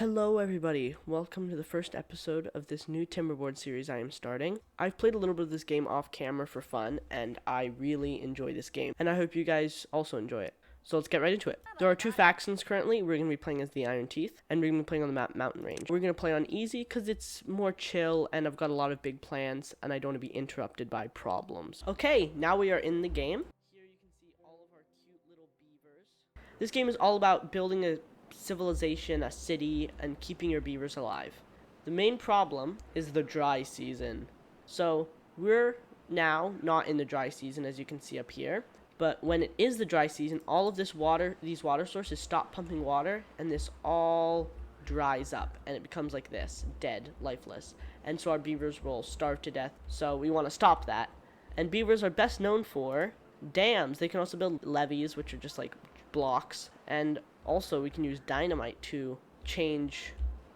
Hello everybody, welcome to the first episode of this new Timberborn series I am starting. I've played a little bit of this game off camera for fun, and I really enjoy this game, and I hope you guys also enjoy it. So let's get right into it. There are two factions currently. We're going to be playing as the Iron Teeth, and we're going to be playing on the map Mountain Range. We're going to play on easy because it's more chill, and I've got a lot of big plans, and I don't want to be interrupted by problems. Okay, now we are in the game. Here you can see all of our cute little beavers. This game is all about building a civilization, a city, and keeping your beavers alive. The main problem is the dry season. So we're now not in the dry season, as you can see up here, but when it is the dry season, all of these water sources stop pumping water, and this all dries up and it becomes like this, dead, lifeless, and so our beavers will starve to death. So we want to stop that. And beavers are best known for dams. They can also build levees, which are just like blocks, and also we can use dynamite to change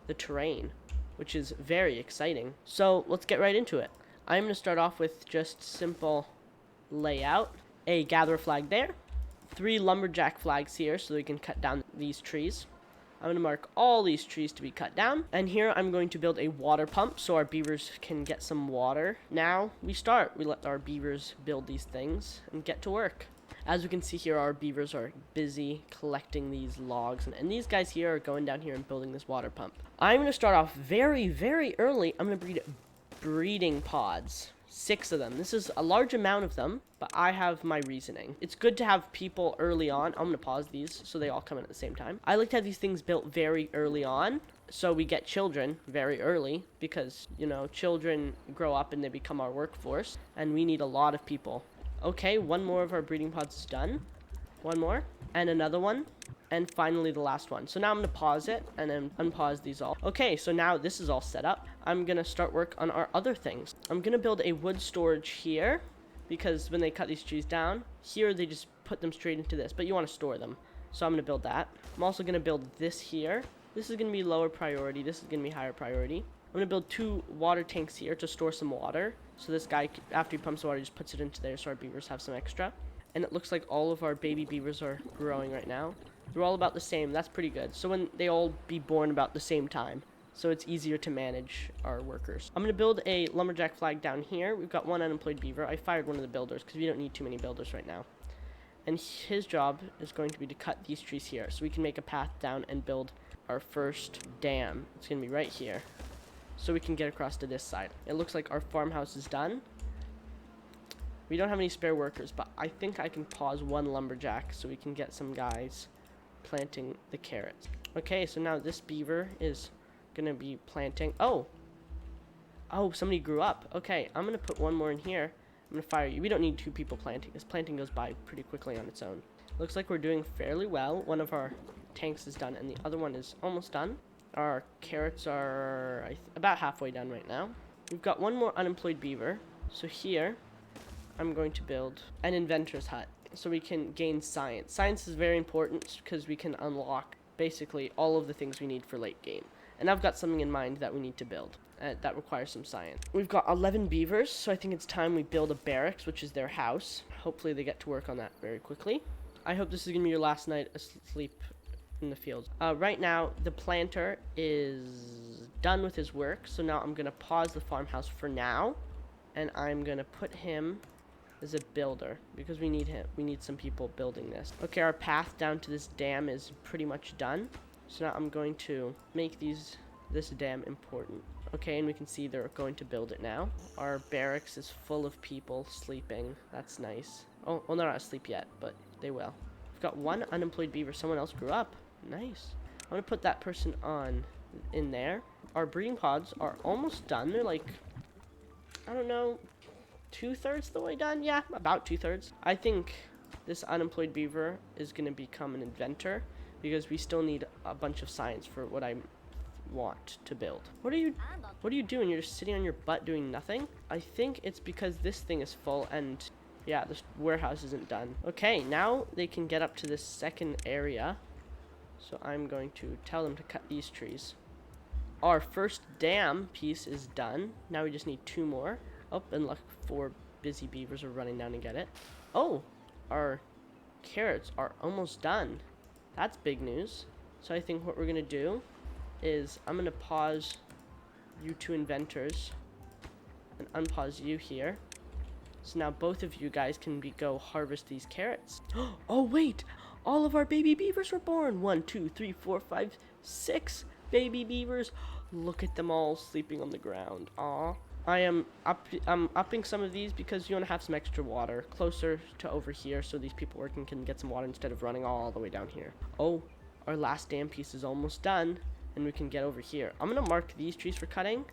the terrain, which is very exciting. So let's get right into it. I'm going to start off with just simple layout. A gather flag there, 3 lumberjack flags here so we can cut down these trees. I'm going to mark all these trees to be cut down, and here I'm going to build a water pump so our beavers can get some water. Now we start. We let our beavers build these things and get to work. As we can see here, our beavers are busy collecting these logs, and these guys here are going down here and building this water pump. I'm going to start off very, very early. I'm going to breed breeding pods. 6 of them. This is a large amount of them, but I have my reasoning. It's good to have people early on. I'm going to pause these so they all come in at the same time. I like to have these things built very early on, so we get children very early, because, you know, children grow up and they become our workforce, and we need a lot of people. Okay, one more of our breeding pods is done. One more, and another one, and finally the last one. So now I'm going to pause it and then unpause these all. Okay, so now this is all set up. I'm going to start work on our other things. I'm going to build a wood storage here, because when they cut these trees down, here they just put them straight into this, but you want to store them. So I'm going to build that. I'm also going to build this here. This is going to be lower priority. This is going to be higher priority. I'm going to build 2 water tanks here to store some water. So this guy, after he pumps the water, just puts it into there so our beavers have some extra. And it looks like all of our baby beavers are growing right now. They're all about the same. That's pretty good. So when they all be born about the same time, so it's easier to manage our workers. I'm going to build a lumberjack flag down here. We've got 1 unemployed beaver. I fired one of the builders because we don't need too many builders right now. And his job is going to be to cut these trees here so we can make a path down and build our first dam. It's going to be right here, so we can get across to this side. It looks like our farmhouse is done. We don't have any spare workers, but I think I can pause 1 lumberjack so we can get some guys planting the carrots. Okay, so now this beaver is gonna be planting. Oh, somebody grew up. Okay, I'm gonna put 1 more in here. I'm gonna fire you. We don't need 2 people planting. This planting goes by pretty quickly on its own. Looks like we're doing fairly well. One of our tanks is done and the other one is almost done. Our carrots are about halfway done right now. We've got 1 more unemployed beaver. So here, I'm going to build an inventor's hut so we can gain science. Science is very important because we can unlock basically all of the things we need for late game. And I've got something in mind that we need to build that requires some science. We've got 11 beavers, so I think it's time we build a barracks, which is their house. Hopefully they get to work on that very quickly. I hope this is going to be your last night asleep in the fields. Right now, the planter is done with his work, so now I'm going to pause the farmhouse for now, and I'm going to put him as a builder because we need him. We need some people building this. Okay, our path down to this dam is pretty much done, so now I'm going to make this dam important. Okay, and we can see they're going to build it now. Our barracks is full of people sleeping. That's nice. Oh, well, they're not asleep yet, but they will. We've got 1 unemployed beaver. Someone else grew up. Nice. I'm going to put that person in there. Our breeding pods are almost done. They're like, I don't know, 2/3 the way done. Yeah, about 2/3. I think this unemployed beaver is going to become an inventor because we still need a bunch of science for what I want to build. What are you doing? You're just sitting on your butt doing nothing? I think it's because this thing is full and yeah, this warehouse isn't done. Okay, now they can get up to this second area. So I'm going to tell them to cut these trees. Our first dam piece is done. Now we just need 2 more. Oh, and look, 4 busy beavers are running down to get it. Oh, our carrots are almost done. That's big news. So I think what we're going to do is I'm gonna pause you two inventors and unpause you here. So now both of you guys can go harvest these carrots. Oh wait, all of our baby beavers were born. 1, 2, 3, 4, 5, 6 baby beavers. Look at them all sleeping on the ground. Aw. I'm upping some of these because you want to have some extra water closer to over here so these people working can get some water instead of running all the way down here. Oh, our last dam piece is almost done and we can get over here. I'm gonna mark these trees for cutting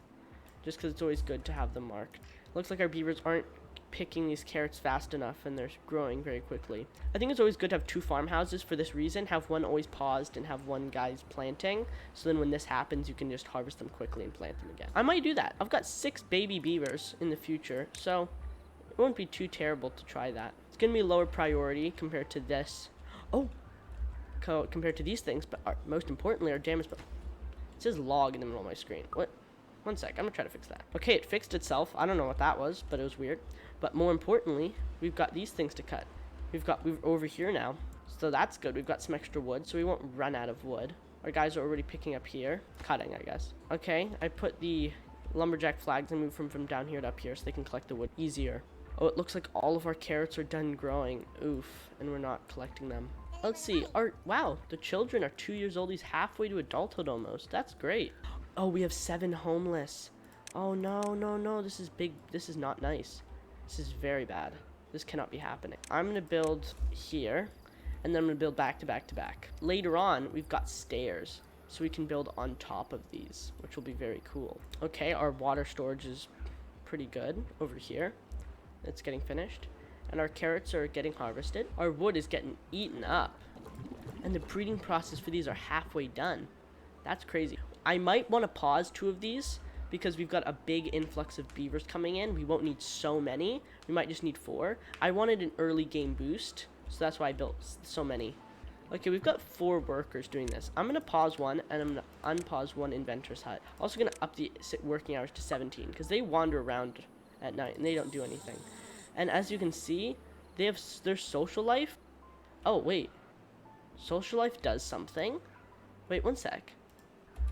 just because it's always good to have them marked. Looks like our beavers aren't picking these carrots fast enough and they're growing very quickly. I think it's always good to have 2 farmhouses for this reason. Have one always paused and have one guy's planting, so then when this happens you can just harvest them quickly and plant them again. I might do that. I've got 6 baby beavers in the future, so it won't be too terrible to try that. It's gonna be lower priority compared to this. Oh, compared to these things, but most importantly our dam is it says log in the middle of my screen. What? One sec, I'm gonna try to fix that. Okay, it fixed itself. I don't know what that was, but it was weird. But more importantly, we've got these things to cut. We're over here now, so that's good. We've got some extra wood, so we won't run out of wood. Our guys are already picking up here. Cutting, I guess. Okay, I put the lumberjack flags and moved from down here to up here so they can collect the wood easier. Oh, it looks like all of our carrots are done growing. Oof, and we're not collecting them. Let's see. Wow, the children are 2 years old. He's halfway to adulthood almost. That's great. Oh, we have 7 homeless. Oh, no, no, no. This is big. This is not nice. This is very bad. This cannot be happening. I'm going to build here, and then I'm going to build back to back to back. Later on, we've got stairs, so we can build on top of these, which will be very cool. Okay, our water storage is pretty good over here. It's getting finished. And our carrots are getting harvested. Our wood is getting eaten up. And the breeding process for these are halfway done. That's crazy. I might want to pause 2 of these because we've got a big influx of beavers coming in. We won't need so many. We might just need 4. I wanted an early game boost, so that's why I built so many. Okay, we've got 4 workers doing this. I'm going to pause one, and I'm going to unpause one inventor's hut. Also going to up the working hours to 17 because they wander around at night and they don't do anything. And as you can see, they have their social life. Oh, wait. Social life does something. Wait, one sec.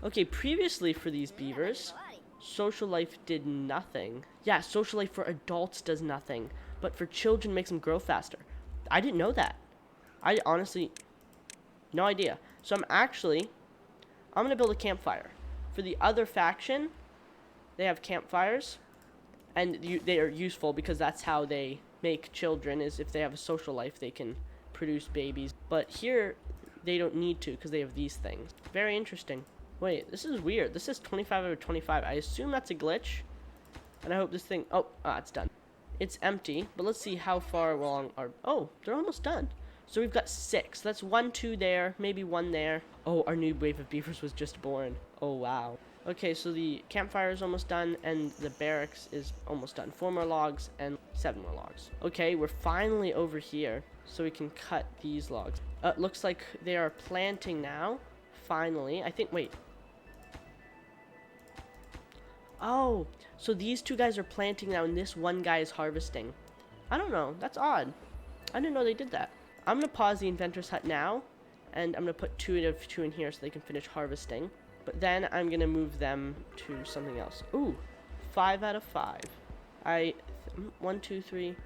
Okay, previously for these beavers, social life did nothing. Yeah, social life for adults does nothing, but for children makes them grow faster. I didn't know that. I honestly, no idea. So I'm going to build a campfire. For the other faction, they have campfires, and they are useful because that's how they make children, is if they have a social life, they can produce babies. But here, they don't need to because they have these things. Very interesting. Wait, this is weird. This is 25 out of 25. I assume that's a glitch. And I hope this thing... Oh, it's done. It's empty. But let's see how far along our... Oh, they're almost done. So we've got 6. That's 1, 2 there. Maybe 1 there. Oh, our new wave of beavers was just born. Oh, wow. Okay, so the campfire is almost done. And the barracks is almost done. 4 more logs and 7 more logs. Okay, we're finally over here. So we can cut these logs. Looks like they are planting now. Finally. I think... Wait. Oh, so these 2 guys are planting now, and this one guy is harvesting. I don't know. That's odd. I didn't know they did that. I'm going to pause the inventor's hut now, and I'm going to put 2 in here so they can finish harvesting. But then I'm going to move them to something else. Ooh, 5 out of 5. 1, 2, 3.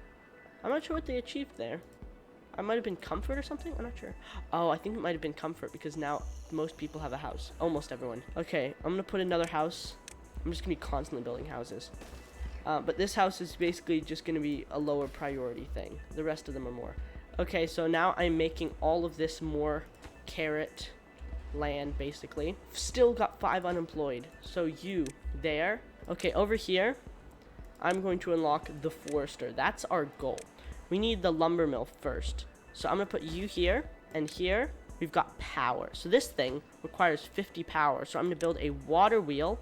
I'm not sure what they achieved there. I might have been comfort or something? I'm not sure. Oh, I think it might have been comfort because now most people have a house. Almost everyone. Okay, I'm going to put another house. I'm just going to be constantly building houses. But this house is basically just going to be a lower priority thing. The rest of them are more. Okay, so now I'm making all of this more carrot land, basically. Still got 5 unemployed. So you there. Okay, over here, I'm going to unlock the forester. That's our goal. We need the lumber mill first. So I'm going to put you here, and here we've got power. So this thing requires 50 power. So I'm going to build a water wheel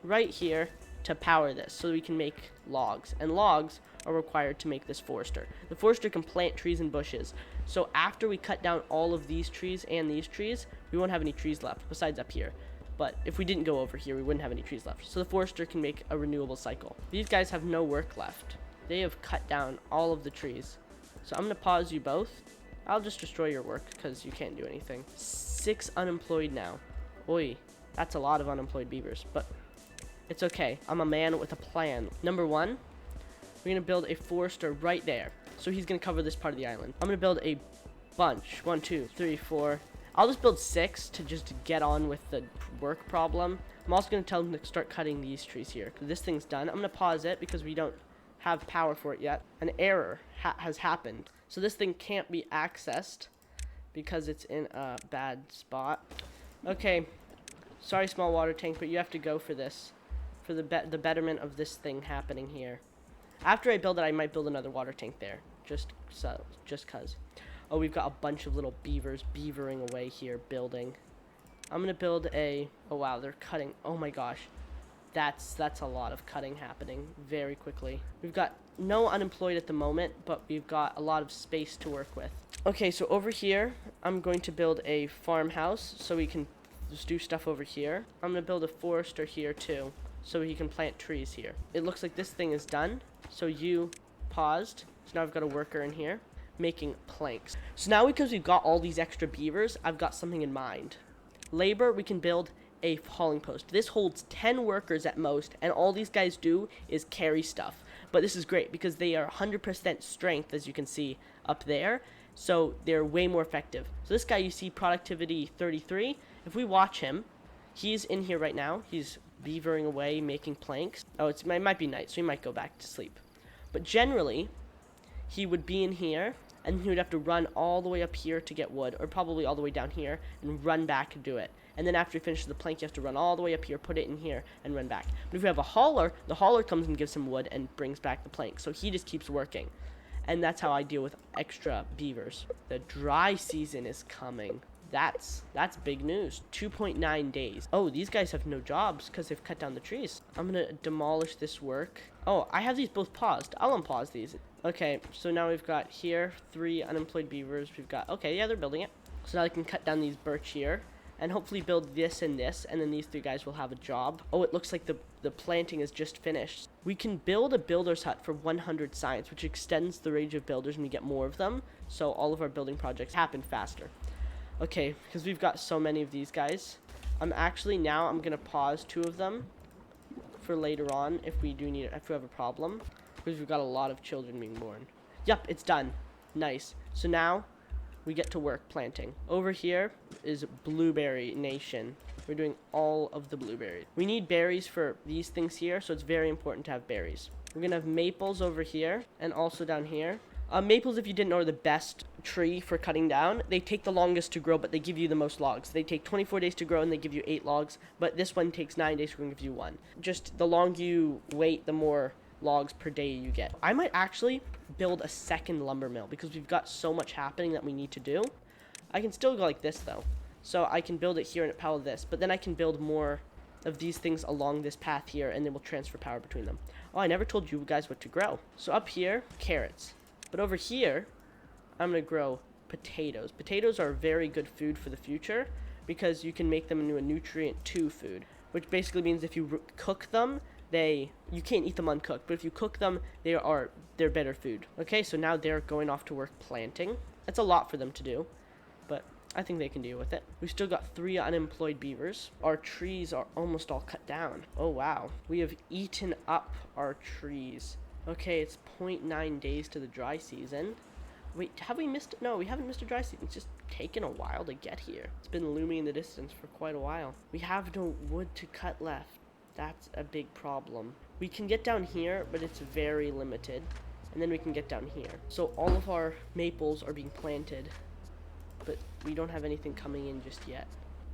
right here to power this so we can make logs. And logs are required to make this forester. The forester can plant trees and bushes. So after we cut down all of these trees and these trees, we won't have any trees left besides up here. But if we didn't go over here, we wouldn't have any trees left. So the forester can make a renewable cycle. These guys have no work left. They have cut down all of the trees. So I'm going to pause you both. I'll just destroy your work because you can't do anything. 6 unemployed now. Oi. That's a lot of unemployed beavers, but it's okay. I'm a man with a plan. Number one, we're going to build a forester right there. So he's going to cover this part of the island. I'm going to build a bunch. 1, 2, 3, 4. I'll just build 6 to just get on with the work problem. I'm also going to tell him to start cutting these trees here. Because this thing's done. I'm going to pause it because we don't have power for it yet. An error has happened. So this thing can't be accessed because it's in a bad spot. Okay. Sorry, small water tank, but you have to go for this. For the betterment of this thing happening here. After I build it, I might build another water tank there. Just cuz. Oh, we've got a bunch of little beavers beavering away here, building. I'm gonna build a... Oh, wow, they're cutting. Oh, my gosh. That's a lot of cutting happening very quickly. We've got no unemployed at the moment, but we've got a lot of space to work with. Okay, so over here, I'm going to build a farmhouse so we can just do stuff over here. I'm gonna build a forester here, too, so he can plant trees here. It looks like this thing is done, so you paused. So now I've got a worker in here making planks. So now because we've got all these extra beavers, I've got something in mind. Labor, we can build a hauling post. This holds 10 workers at most, and all these guys do is carry stuff. But this is great because they are 100% strength, as you can see up there, so they're way more effective. So this guy, you see productivity 33. If we watch him, he's in here right now. He's beavering away, making planks. Oh, it might be night, so he might go back to sleep. But generally, he would be in here, and he would have to run all the way up here to get wood, or probably all the way down here, and run back and do it. And then after he finishes the plank, you have to run all the way up here, put it in here, and run back. But if you have a hauler, the hauler comes and gives him wood and brings back the plank. So he just keeps working. And that's how I deal with extra beavers. The dry season is coming. That's big news. 2.9 days. Oh, these guys have no jobs because they've cut down the trees. I'm going to demolish this work. Oh, I have these both paused. I'll unpause these. Okay, so now we've got here 3 unemployed beavers. We've got, okay, yeah, they're building it. So now I can cut down these birch here and hopefully build this and this, and then these 3 guys will have a job. Oh, it looks like the planting is just finished. We can build a builder's hut for 100 science, which extends the range of builders and we get more of them. So all of our building projects happen faster. Okay, because we've got so many of these guys. I'm going to pause 2 of them for later on if we have a problem. Because we've got a lot of children being born. Yep, it's done. Nice. So now we get to work planting. Over here is Blueberry Nation. We're doing all of the blueberries. We need berries for these things here, so it's very important to have berries. We're going to have maples over here and also down here. Maples, if you didn't know, are the best tree for cutting down. They take the longest to grow, but they give you the most logs. They take 24 days to grow, and they give you 8 logs. But this one takes 9 days, so we're going to give you 1. Just the longer you wait, the more logs per day you get. I might actually build a second lumber mill because we've got so much happening that we need to do. I can still go like this, though. So I can build it here and it power this. But then I can build more of these things along this path here, and then we'll transfer power between them. Oh, I never told you guys what to grow. So up here, carrots. But over here, I'm going to grow potatoes. Potatoes are very good food for the future because you can make them into a nutrient 2 food, which basically means if you cook them, you can't eat them uncooked, but if you cook them, they're better food. Okay, so now they're going off to work planting. That's a lot for them to do, but I think they can deal with it. We've still got 3 unemployed beavers. Our trees are almost all cut down. Oh, wow. We have eaten up our trees. Okay, it's 0.9 days to the dry season. Wait, have we missed? No, we haven't missed a dry season. It's just taken a while to get here. It's been looming in the distance for quite a while. We have no wood to cut left. That's a big problem. We can get down here, but it's very limited. And then we can get down here. So all of our maples are being planted, but we don't have anything coming in just yet.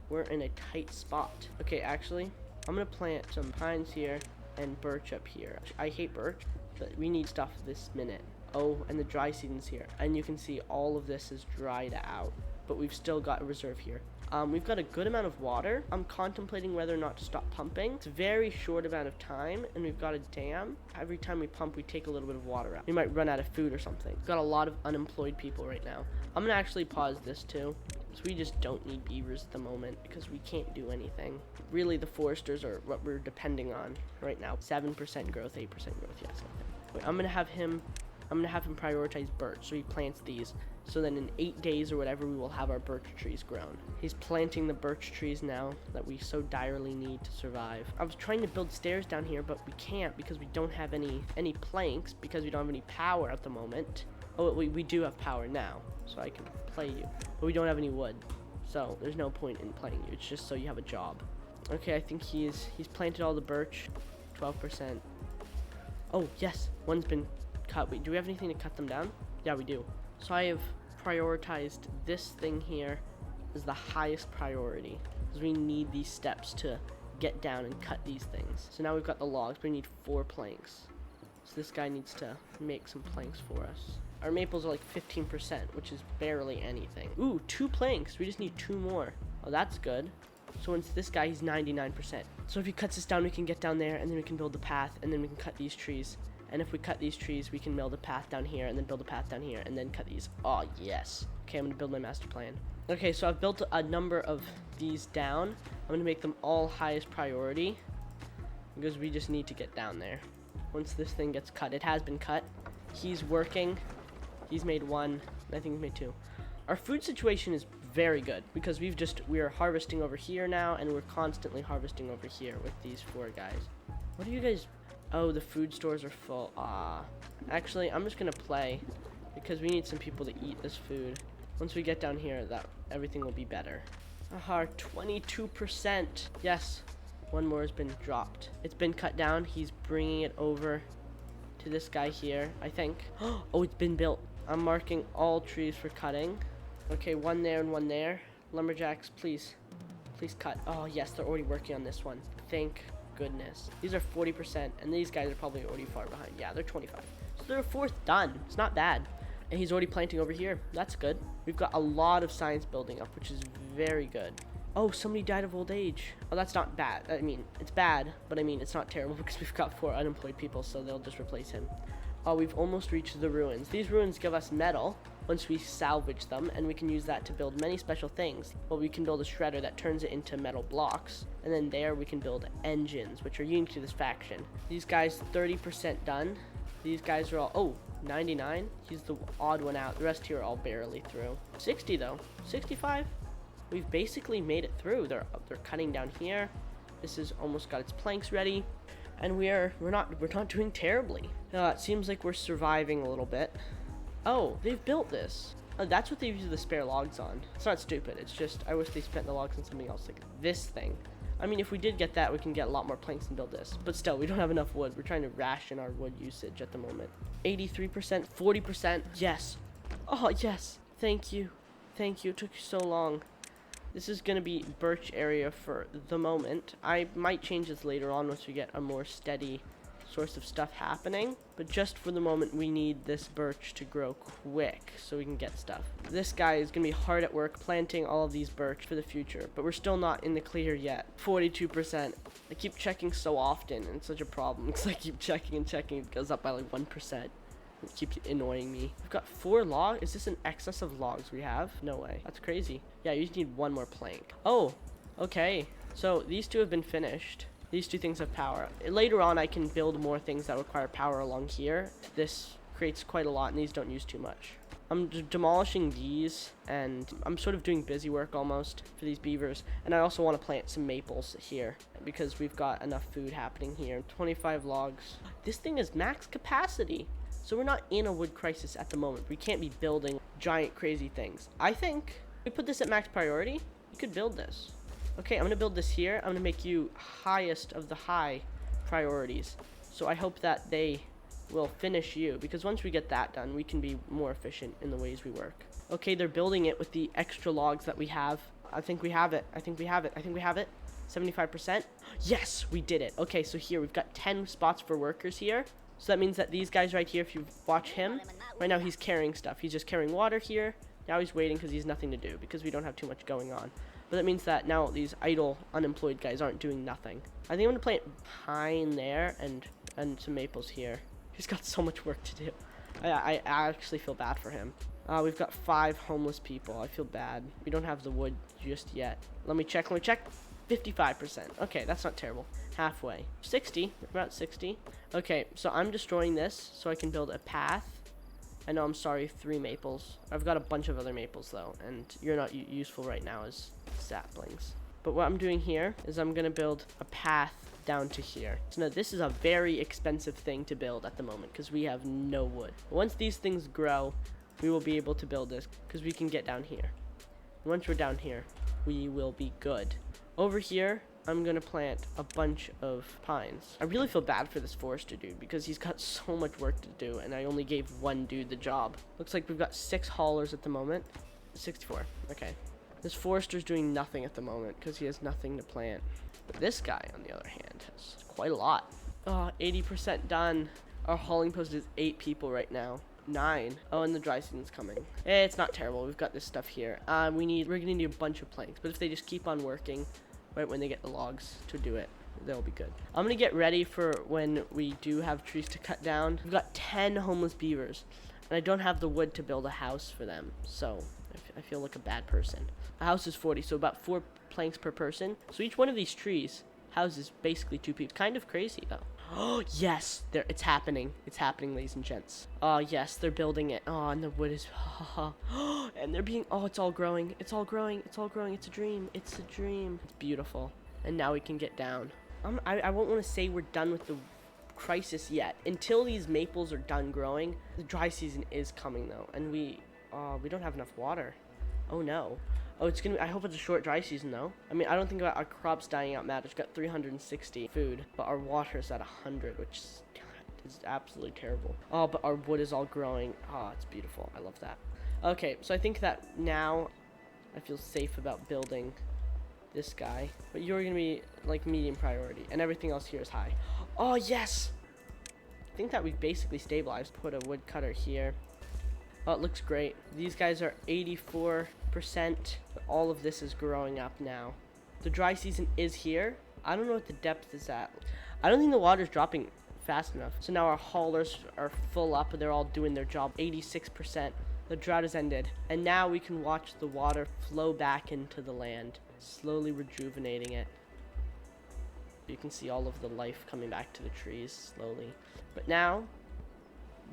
We're in a tight spot. Okay, actually, I'm going to plant some pines here and birch up here. I hate birch, but we need stuff this minute. Oh, and the dry season's here. And you can see all of this is dried out, but we've still got a reserve here. We've got a good amount of water. I'm contemplating whether or not to stop pumping. It's a very short amount of time, and we've got a dam. Every time we pump, we take a little bit of water out. We might run out of food or something. We've got a lot of unemployed people right now. I'm gonna actually pause this too, because we just don't need beavers at the moment, because we can't do anything. Really, the foresters are what we're depending on right now. 7% growth, 8% growth, yes. Wait, I'm gonna have him prioritize birch, so he plants these. So then in 8 days or whatever, we will have our birch trees grown. He's planting the birch trees now that we so direly need to survive. I was trying to build stairs down here, but we can't because we don't have any planks, because we don't have any power at the moment. Oh, we do have power now, so I can play you. But we don't have any wood, so there's no point in playing you. It's just so you have a job. Okay, I think he's planted all the birch. 12%. Oh, yes, one's been cut. Wait, do we have anything to cut them down? Yeah, we do. So I have prioritized this thing here as the highest priority, because we need these steps to get down and cut these things. So now we've got the logs, but we need 4 planks. So this guy needs to make some planks for us. Our maples are like 15%, which is barely anything. Ooh, 2 planks. We just need 2 more. Oh, that's good. So once this guy, he's 99%. So if he cuts this down, we can get down there, and then we can build the path, and then we can cut these trees. And if we cut these trees, we can build a path down here, and then build a path down here, and then cut these. Oh, yes. Okay, I'm going to build my master plan. Okay, so I've built a number of these down. I'm going to make them all highest priority, because we just need to get down there. Once this thing gets cut, it has been cut. He's working. He's made 1, and I think he's made 2. Our food situation is very good, because we are harvesting over here now, and we're constantly harvesting over here with these 4 guys. What are you guys... Oh, the food stores are full. Actually, I'm just gonna play, because we need some people to eat this food. Once we get down here, that everything will be better. 22%. Yes, 1 more has been dropped. It's been cut down. He's bringing it over to this guy here, I think. Oh, it's been built. I'm marking all trees for cutting. Okay, 1 there and 1 there. Lumberjacks, please cut. Oh yes, they're already working on this one. Thank goodness. These are 40%, and these guys are probably already far behind. Yeah, they're 25. So they're 4th done. It's not bad. And he's already planting over here. That's good. We've got a lot of science building up, which is very good. Oh, somebody died of old age. Oh, that's not bad. I mean, it's bad, but I mean, it's not terrible, because we've got 4 unemployed people, so they'll just replace him. Oh, we've almost reached the ruins. These ruins give us metal once we salvage them, and we can use that to build many special things. Well, we can build a shredder that turns it into metal blocks, and then there we can build engines, which are unique to this faction. These guys, 30% done. These guys are all, oh, 99. He's the odd one out. The rest here are all barely through. 60 though. 65. We've basically made it through. They're cutting down here. This has almost got its planks ready, and we're not doing terribly. It seems like we're surviving a little bit. Oh, they've built this. Oh, that's what they use the spare logs on. It's not stupid. It's just I wish they spent the logs on something else, like this thing. I mean, if we did get that, we can get a lot more planks and build this. But still, we don't have enough wood. We're trying to ration our wood usage at the moment. 83%, 40%. Yes. Oh, yes. Thank you. Thank you. It took so long. This is going to be birch area for the moment. I might change this later on once we get a more steady source of stuff happening. But just for the moment, we need this birch to grow quick so we can get stuff. This guy is going to be hard at work planting all of these birch for the future. But we're still not in the clear yet. 42%. I keep checking so often, and it's such a problem because I keep checking and checking. It goes up by like 1%. It keeps annoying me. We've got 4 logs. Is this an excess of logs we have? No way. That's crazy. Yeah, you just need 1 more plank. Oh, okay. So these 2 have been finished. These 2 things have power. Later on, I can build more things that require power along here. This creates quite a lot, and these don't use too much. I'm demolishing these, and I'm sort of doing busy work almost for these beavers. And I also want to plant some maples here because we've got enough food happening here. 25 logs. This thing is max capacity. So we're not in a wood crisis at the moment. We can't be building giant crazy things. I think if we put this at max priority, we could build this. Okay, I'm going to build this here. I'm going to make you highest of the high priorities. So I hope that they will finish you, because once we get that done, we can be more efficient in the ways we work. Okay, they're building it with the extra logs that we have. I think we have it. I think we have it. I think we have it. 75%. Yes, we did it. Okay, so here we've got 10 spots for workers here. So that means that these guys right here, if you watch him, right now he's carrying stuff. He's just carrying water here. Now he's waiting because he's nothing to do, because we don't have too much going on. But that means that now these idle, unemployed guys aren't doing nothing. I think I'm going to plant pine there and some maples here. He's got so much work to do. I actually feel bad for him. We've got 5 homeless people. I feel bad. We don't have the wood just yet. Let me check. 55%. Okay, that's not terrible. Halfway. 60. About 60. Okay, so I'm destroying this so I can build a path. I know, I'm sorry, 3 maples. I've got a bunch of other maples though, and you're not useful right now as saplings. But what I'm doing here is I'm gonna build a path down to here. So now this is a very expensive thing to build at the moment because we have no wood. Once these things grow, we will be able to build this because we can get down here. Once we're down here, we will be good. Over here, I'm gonna plant a bunch of pines. I really feel bad for this forester dude because he's got so much work to do and I only gave one dude the job. Looks like we've got 6 haulers at the moment. 64, okay. This forester's doing nothing at the moment because he has nothing to plant. But this guy, on the other hand, has quite a lot. Oh, 80% done. Our hauling post is 8 people right now. 9. Oh, and the dry season's coming. It's not terrible. We've got this stuff here. We're gonna need a bunch of planks, but if they just keep on working, right when they get the logs to do it, they'll be good. I'm gonna get ready for when we do have trees to cut down. We've got 10 homeless beavers, and I don't have the wood to build a house for them, so I feel like a bad person. A house is 40, so about 4 planks per person. So each one of these trees houses basically 2 people. Kind of crazy though. Oh yes, it's happening. It's happening, ladies and gents. Oh yes, they're building it. Oh, and the wood is and they're being, oh, it's all growing. It's all growing. It's all growing. It's a dream. It's a dream. It's beautiful. And now we can get down. I won't want to say we're done with the crisis yet. Until these maples are done growing, the dry season is coming though, and we don't have enough water. Oh no. Oh, it's gonna be, I hope it's a short dry season though. I mean, I don't think about our crops dying out matters. We've got 360 food, but our water is at 100, which is absolutely terrible. Oh, but our wood is all growing. Oh, it's beautiful. I love that. Okay, so I think that now I feel safe about building this guy. But you're gonna be like medium priority, and everything else here is high. Oh yes! I think that we've basically stabilized. Put a wood cutter here. Oh, it looks great. These guys are 84%, but all of this is growing up now. The dry season is here. I don't know what the depth is at. I don't think the water's dropping fast enough. So now our haulers are full up and they're all doing their job. 86%. The drought has ended. And now we can watch the water flow back into the land, slowly rejuvenating it. You can see all of the life coming back to the trees slowly. But now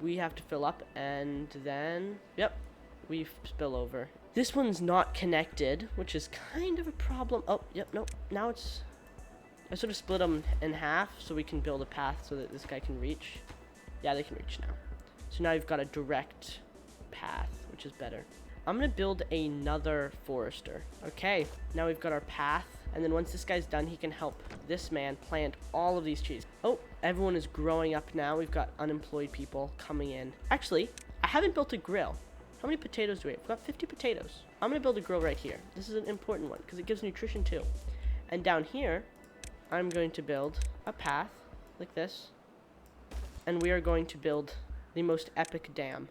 we have to fill up, and then, yep, we spill over. This one's not connected, which is kind of a problem. Oh, yep, no, now it's, I sort of split them in half so we can build a path so that this guy can reach. Yeah, they can reach now. So now you've got a direct path, which is better. I'm gonna build another forester. Okay, now we've got our path, and then once this guy's done, he can help this man plant all of these trees. Oh, everyone is growing up now. We've got unemployed people coming in. Actually, I haven't built a grill. How many potatoes do we have? We've got 50 potatoes. I'm gonna build a grill right here. This is an important one because it gives nutrition too. And down here, I'm going to build a path like this, and we are going to build the most epic dam.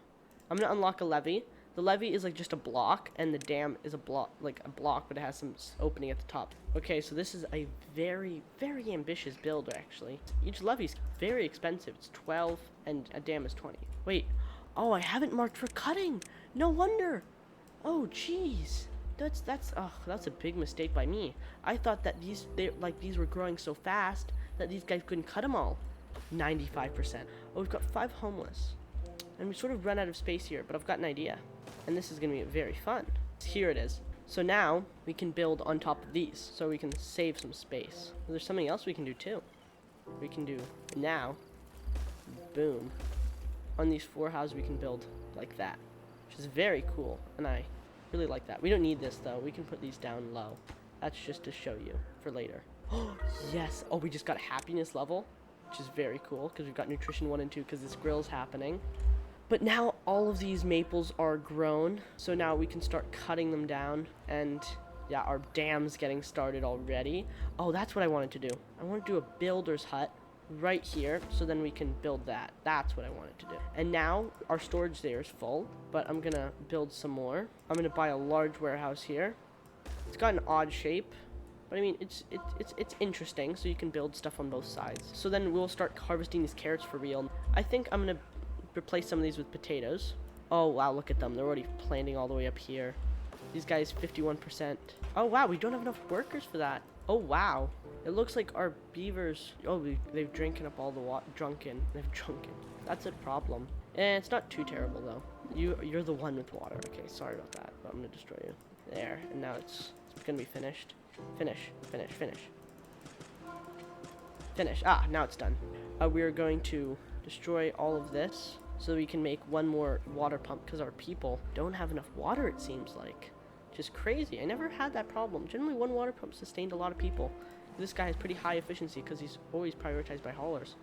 I'm gonna unlock a levee. The levee is like just a block, and the dam is a block, but it has some opening at the top. Okay, so this is a very, very ambitious build, actually. Each levee is very expensive. It's 12, and a dam is 20. Wait, oh, I haven't marked for cutting. No wonder. Oh, jeez. That's a big mistake by me. I thought that these were growing so fast that these guys couldn't cut them all. 95%. Oh, we've got 5 homeless, and we sort of run out of space here. But I've got an idea. And this is going to be very fun. Here it is. So now we can build on top of these, so we can save some space. There's something else we can do too. We can do now, boom. On these 4 houses we can build like that, which is very cool, and I really like that. We don't need this though. We can put these down low. That's just to show you for later. Oh, yes. Oh, we just got happiness level, which is very cool because we've got nutrition 1 and 2 because this grill's happening. But now all of these maples are grown, so now we can start cutting them down, and yeah, our dam's getting started already. Oh, that's what I wanted to do. I want to do a builder's hut right here, so then we can build that. That's what I wanted to do. And now our storage there is full, but I'm gonna build some more. I'm gonna buy a large warehouse here. It's got an odd shape, but I mean, it's interesting, so you can build stuff on both sides. So then we'll start harvesting these carrots for real. I think I'm gonna replace some of these with potatoes. Oh wow, look at them. They're already planting all the way up here. These guys 51%. Oh wow, we don't have enough workers for that. Oh wow. It looks like our beavers, they've drinking up all the water. They've drunken. That's a problem. It's not too terrible though. You're the one with water. Okay, sorry about that, but I'm gonna destroy you. There, and now it's gonna be finished. Finish. Ah, now it's done. We are going to destroy all of this so we can make one more water pump because our people don't have enough water, it seems like. Which is crazy. I never had that problem. Generally, one water pump sustained a lot of people. This guy has pretty high efficiency because he's always prioritized by haulers.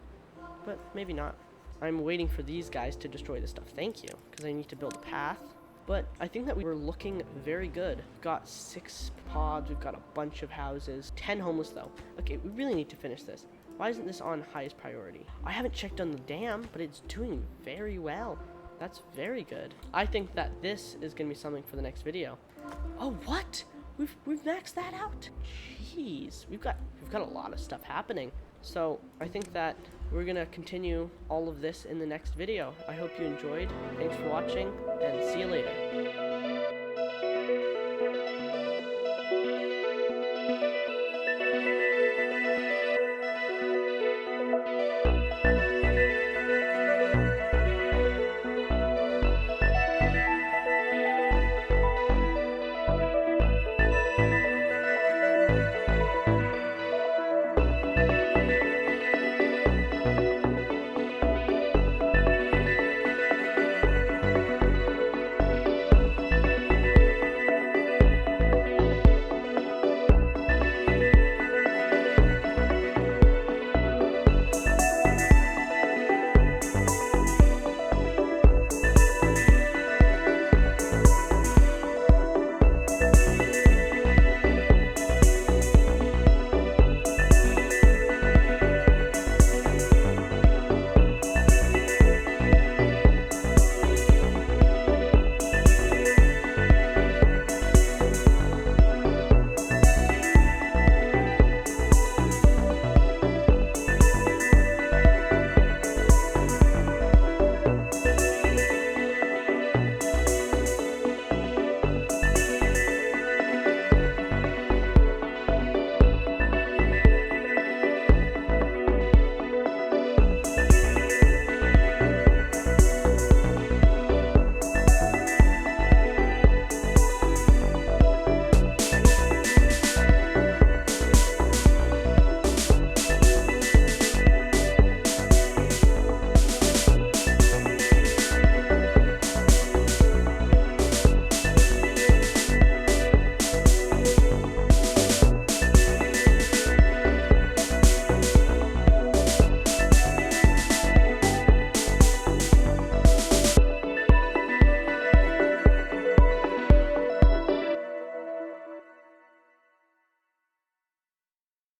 But maybe not. I'm waiting for these guys to destroy this stuff. Thank you, because I need to build a path. But I think that we were looking very good. We've got 6 pods, we've got a bunch of houses. 10 homeless though. Okay, we really need to finish this. Why isn't this on highest priority? I haven't checked on the dam, but it's doing very well. That's very good. I think that this is gonna be something for the next video. Oh, what? We've maxed that out. Jeez, we've got a lot of stuff happening. So I think that we're gonna continue all of this in the next video. I hope you enjoyed. Thanks for watching, and see you later.